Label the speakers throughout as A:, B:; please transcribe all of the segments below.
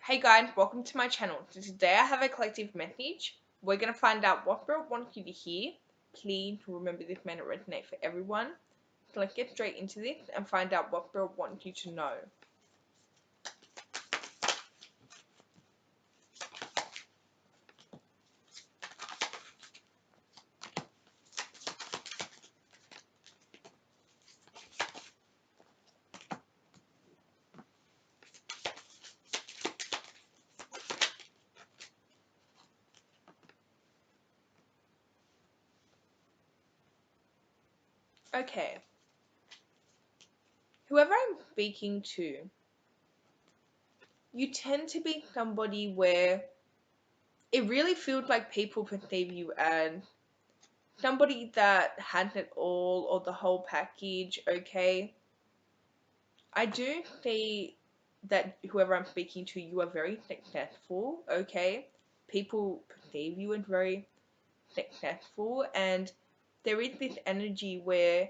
A: Hey guys, welcome to my channel. So today I have a collective message. We're going to find out what Spirit wants you to hear. Please remember this may not resonate for everyone. So let's get straight into this and find out what Spirit wants you to know. Okay. Whoever I'm speaking to, you tend to be somebody where it really feels like people perceive you as somebody that has it all or the whole package, okay? I do see that whoever I'm speaking to, you are very successful, okay? People perceive you as very successful, and there is this energy where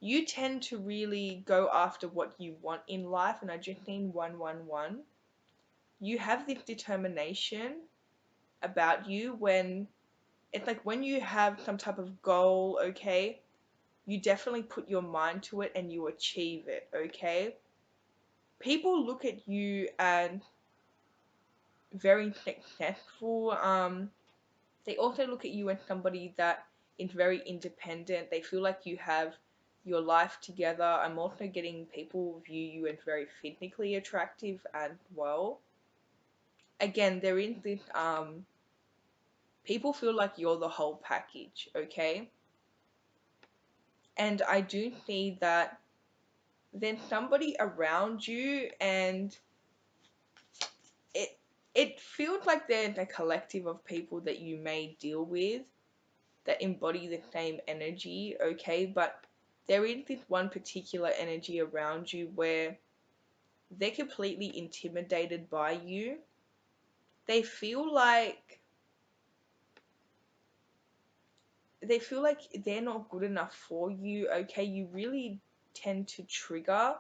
A: you tend to really go after what you want in life, and I just seen 111. You have this determination about you when it's like when you have some type of goal, okay? You definitely put your mind to it and you achieve it, okay? People look at you and very successful. They also look at you as somebody that is very independent. They feel like you have your life together. I'm also getting people view you as very physically attractive as well. Again, there is this people feel like you're the whole package, okay? And I do see that there's somebody around you and it it feels like there's a collective of people that you may deal with that embody the same energy, okay? But there is this one particular energy around you where they're completely intimidated by you. They feel like they're not good enough for you, okay? You really tend to trigger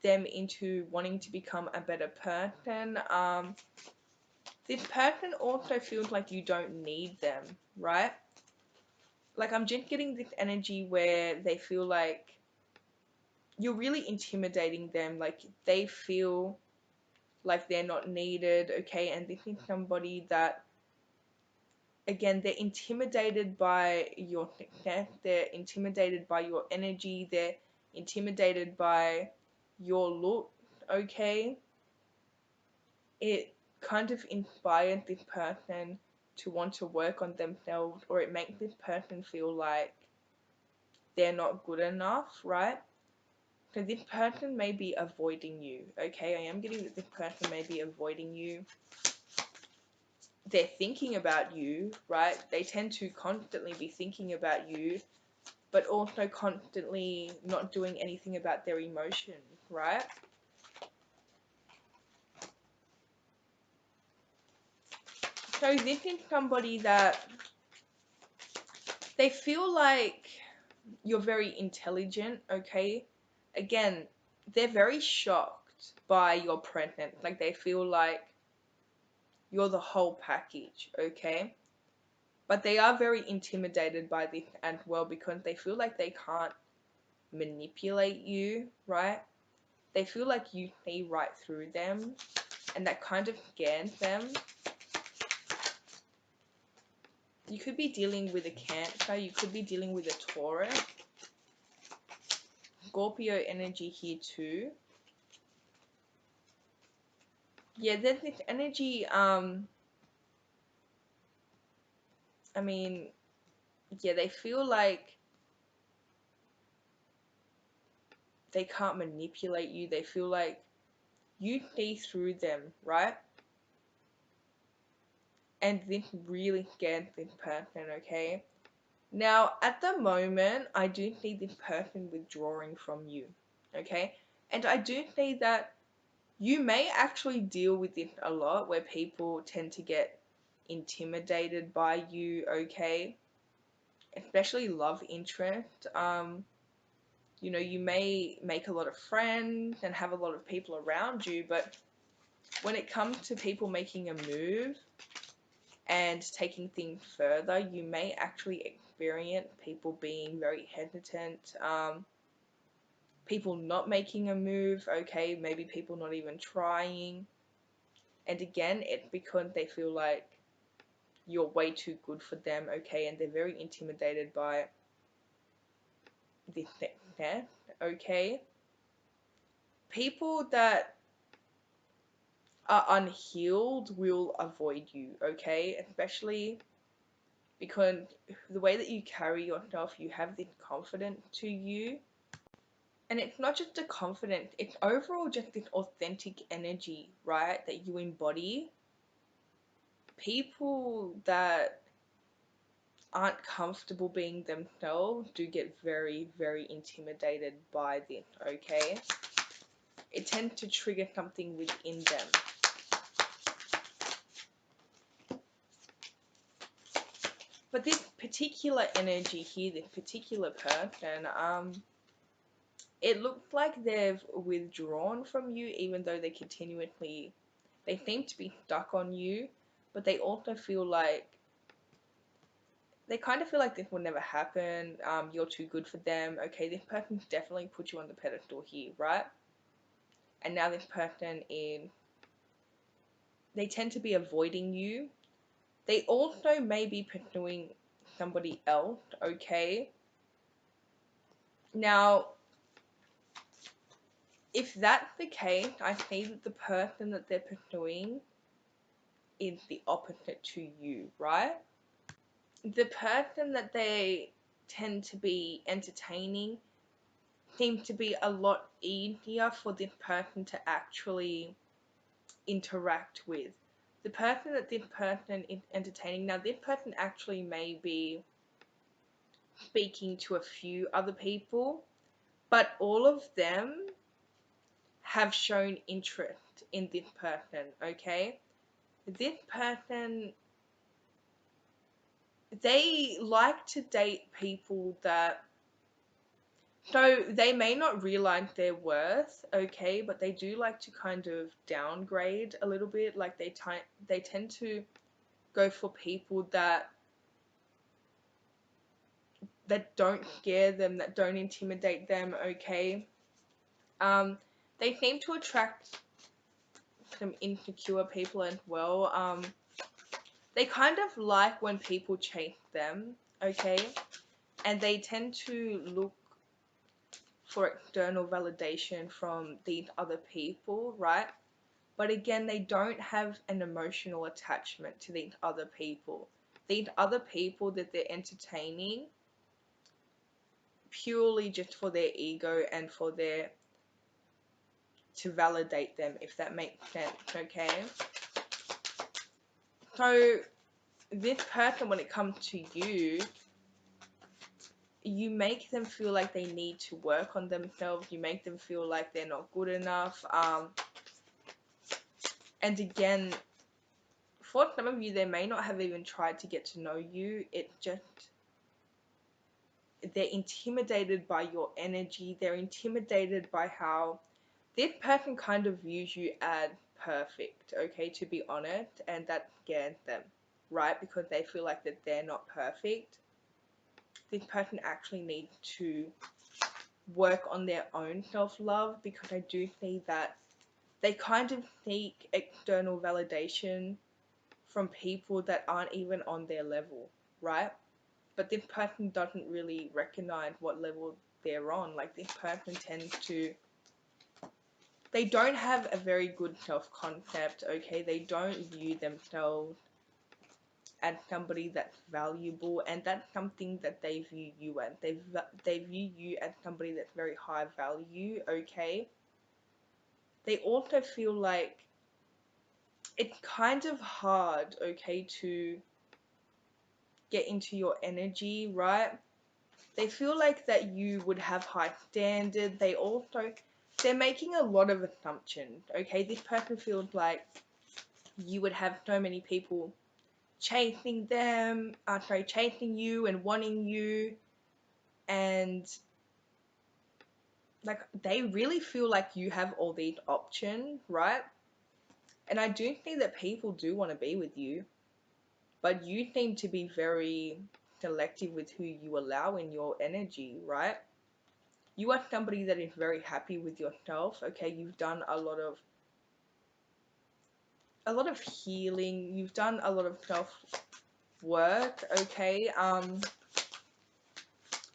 A: them into wanting to become a better person. This person also feels like you don't need them, right? Like I'm just getting this energy where they feel like you're really intimidating them, like they feel like they're not needed, okay? And this is somebody that, again, they're intimidated by your success, they're intimidated by your energy, they're intimidated by your look, okay? It kind of inspires this person to want to work on themselves, or it makes this person feel like they're not good enough, right? So this person may be avoiding you, okay? I am getting that this person may be avoiding you. They're thinking about you, right? They tend to constantly be thinking about you, but also constantly not doing anything about their emotions, right? So this is somebody that they feel like you're very intelligent, okay? Again, they're very shocked by your presence. Like they feel like you're the whole package, okay? But they are very intimidated by this as well because they feel like they can't manipulate you, right? They feel like you see right through them and that kind of scares them. You could be dealing with a Cancer, you could be dealing with a Taurus. Scorpio energy here too. Yeah, there's this energy, I mean, yeah, they feel like they can't manipulate you. They feel like you see through them, right? And this really scares this person, okay? Now, at the moment, I do see this person withdrawing from you, okay? And I do see that you may actually deal with this a lot where people tend to get intimidated by you, okay? Especially love interest. You know, you may make a lot of friends and have a lot of people around you, but when it comes to people making a move and taking things further, you may actually experience people being very hesitant, people not making a move, okay, maybe people not even trying. And again, it's because they feel like you're way too good for them, okay, and they're very intimidated by this thing, okay. People that are unhealed will avoid you, okay, especially because the way that you carry yourself, you have this confidence to you. And it's not just a confidence, it's overall just this authentic energy, right, that you embody. People that aren't comfortable being themselves do get very, very intimidated by this, okay? It tends to trigger something within them. But this particular energy here, this particular person, it looks like they've withdrawn from you, even though they seem to be stuck on you, but they also feel like, they kind of feel like this will never happen, you're too good for them, okay, this person's definitely put you on the pedestal here, right? And now this person they tend to be avoiding you. They also may be pursuing somebody else, okay? Now, if that's the case, I see that the person that they're pursuing is the opposite to you, right? The person that they tend to be entertaining seems to be a lot easier for this person to actually interact with. The person that this person is entertaining, now this person actually may be speaking to a few other people, but all of them have shown interest in this person, okay? This person, they like to date people that, so they may not realize their worth, okay, but they do like to kind of downgrade a little bit. Like they tend to go for people that don't scare them, that don't intimidate them, okay. Um, they seem to attract some insecure people as well. They kind of like when people chase them, okay, and they tend to look for external validation from these other people, right? But again, they don't have an emotional attachment to these other people. These other people that they're entertaining purely just for their ego and for their, to validate them, if that makes sense, okay? So this person, when it comes to you, you make them feel like they need to work on themselves. You make them feel like they're not good enough. And again, for some of you, they may not have even tried to get to know you. It just, they're intimidated by your energy. They're intimidated by how this person kind of views you as perfect, okay, to be honest, and that scares them, right? Because they feel like that they're not perfect. This person actually needs to work on their own self-love, because I do see that they kind of seek external validation from people that aren't even on their level, right? But this person doesn't really recognize what level they're on. Like, this person tends to, they don't have a very good self-concept, okay? They don't view themselves as somebody that's valuable, and that's something that they view you as. They view you as somebody that's very high value, okay? They also feel like it's kind of hard, okay, to get into your energy, right? They feel like that you would have high standards. They're making a lot of assumptions, okay? This person feels like you would have so many people chasing you and wanting you, and like they really feel like you have all these options, right? And I do think that people do want to be with you, but you seem to be very selective with who you allow in your energy, right? You are somebody that is very happy with yourself, okay? You've done a lot of healing, you've done a lot of self work, okay?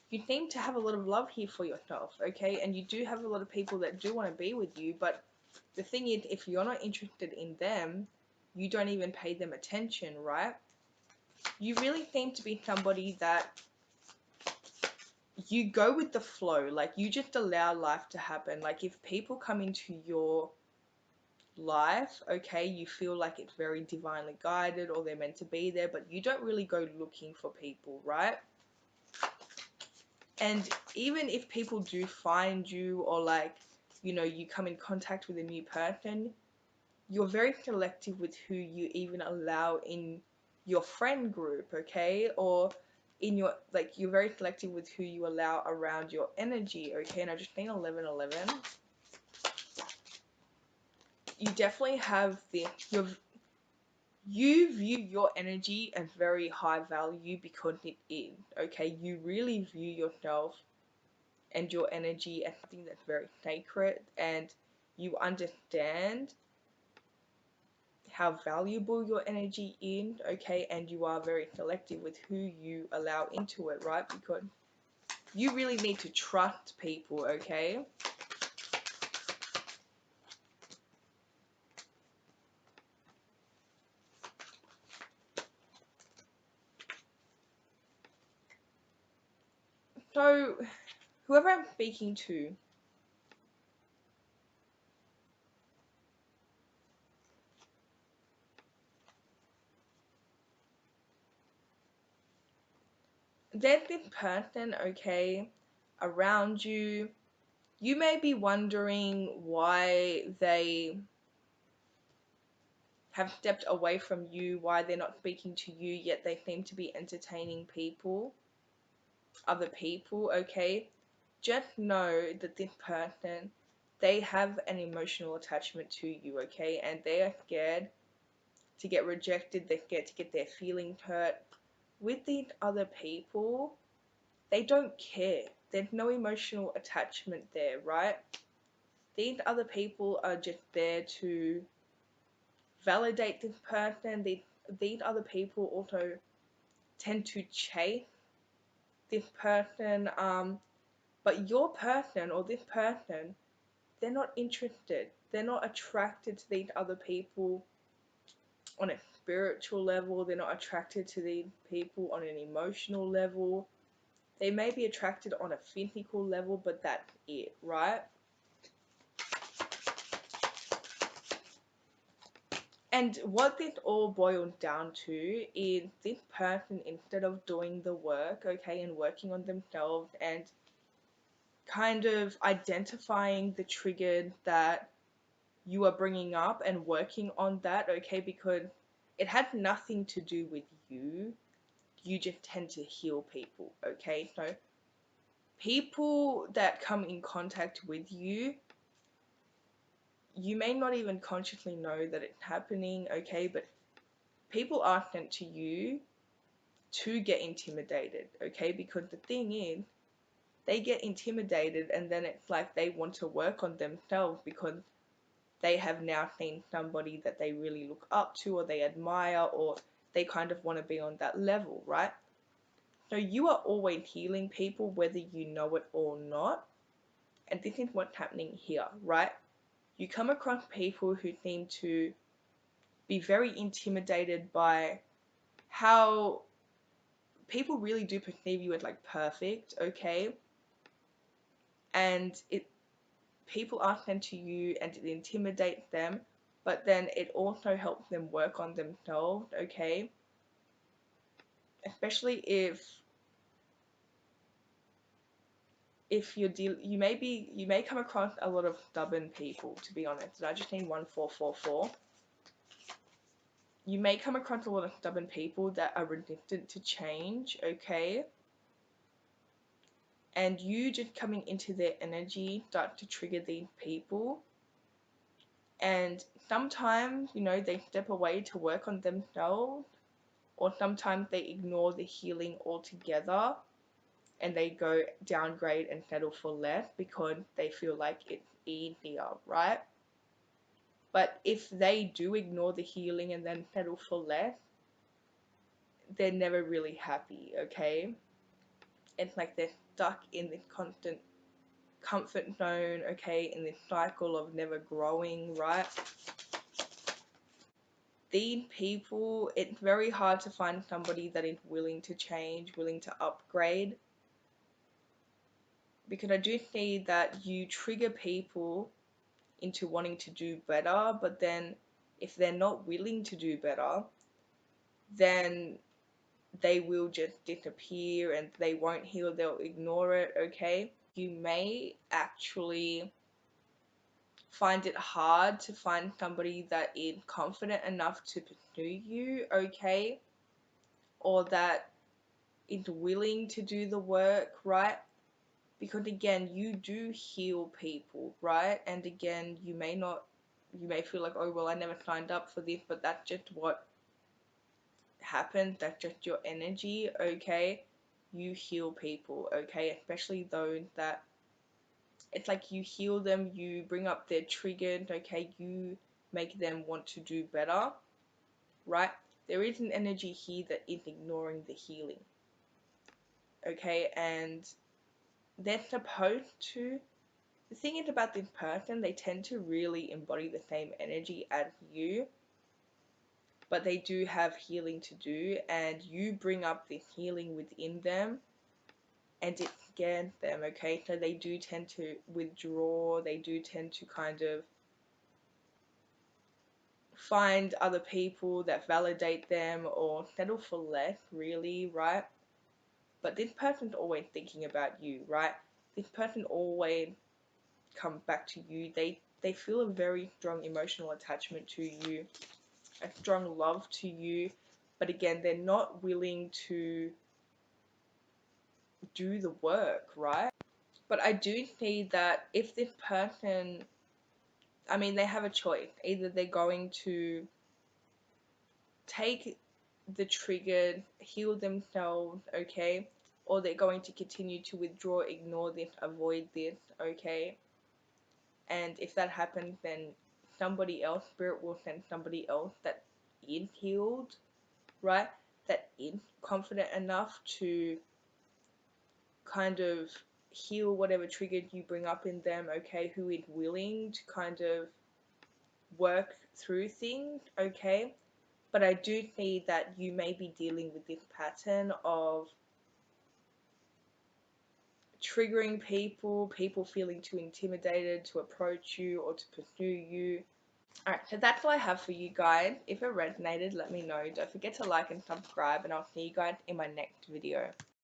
A: You seem to have a lot of love here for yourself, okay? And you do have a lot of people that do want to be with you, but the thing is, if you're not interested in them, you don't even pay them attention, right? You really seem to be somebody that you go with the flow, like you just allow life to happen. Like if people come into your life, okay, you feel like it's very divinely guided or they're meant to be there, but you don't really go looking for people, right? And even if people do find you, or like, you know, you come in contact with a new person, you're very selective with who you even allow in your friend group, okay? Or in your, like, you're very selective with who you allow around your energy, okay? And I just need 1111. You definitely have you view your energy as very high value because it is, okay? You really view yourself and your energy as something that's very sacred, and you understand how valuable your energy is, okay? And you are very selective with who you allow into it, right? Because you really need to trust people, okay? So, whoever I'm speaking to, there's this person, okay, around you. You may be wondering why they have stepped away from you, why they're not speaking to you, yet they seem to be entertaining people, other people, okay? Just know that this person, they have an emotional attachment to you, okay? And they are scared to get rejected, they're scared to get their feelings hurt. With these other people, they don't care. There's no emotional attachment there, right? These other people are just there to validate this person. These other people also tend to chase this person, but your person or this person, they're not interested. They're not attracted to these other people on a spiritual level. They're not attracted to these people on an emotional level. They may be attracted on a physical level, but that's it, right? And what this all boils down to is this person, instead of doing the work, okay, and working on themselves and kind of identifying the trigger that you are bringing up and working on that, okay, because it had nothing to do with you. You just tend to heal people, okay? So people that come in contact with you, you may not even consciously know that it's happening, okay, but people are sent to you to get intimidated, okay? Because the thing is, they get intimidated and then it's like they want to work on themselves because they have now seen somebody that they really look up to or they admire, or they kind of want to be on that level, right? So you are always healing people whether you know it or not. And this is what's happening here, right? You come across people who seem to be very intimidated by how people really do perceive you as like perfect, okay? And it people are sent to you and it intimidates them, but then it also helps them work on themselves, okay? Especially if you may come across a lot of stubborn people, to be honest. And I just need 1444. You may come across a lot of stubborn people that are resistant to change, okay? And you just coming into their energy start to trigger these people, And sometimes, they step away to work on themselves, or sometimes they ignore the healing altogether and they go downgrade and settle for less because they feel like it's easier, right? But if they do ignore the healing and then settle for less, they're never really happy, okay? It's like they're stuck in this constant comfort zone, okay, in this cycle of never growing, right? These people, it's very hard to find somebody that is willing to change, willing to upgrade, because I do see that you trigger people into wanting to do better, but then if they're not willing to do better, then they will just disappear and they won't heal, they'll ignore it, okay? You may actually find it hard to find somebody that is confident enough to pursue you, okay? Or that is willing to do the work, right? Because again, you do heal people, right? And again, you may feel like, oh, well, I never signed up for this, but that's just what happened. That's just your energy, okay? You heal people, okay? Especially those that, it's like you heal them, you bring up their triggers, okay? You make them want to do better, right? There is an energy here that is ignoring the healing, okay? And they're supposed to, the thing is about this person, they tend to really embody the same energy as you, but they do have healing to do, and you bring up this healing within them, and it scares them, okay? So they do tend to withdraw, they do tend to kind of find other people that validate them or settle for less, really, right? But this person's always thinking about you, right? This person always comes back to you. They feel a very strong emotional attachment to you, a strong love to you, but again, they're not willing to do the work, right? But I do see that if this person, I mean, they have a choice. Either they're going to take the trigger, heal themselves, okay? Or they're going to continue to withdraw, ignore this, avoid this, okay? And if that happens, then somebody else, spirit will send somebody else that is healed, right? That is confident enough to kind of heal whatever triggered you bring up in them, okay? Who is willing to kind of work through things, okay? But I do see that you may be dealing with this pattern of triggering people, people feeling too intimidated to approach you or to pursue you. Alright, so that's all I have for you guys. If it resonated, let me know. Don't forget to like and subscribe, and I'll see you guys in my next video.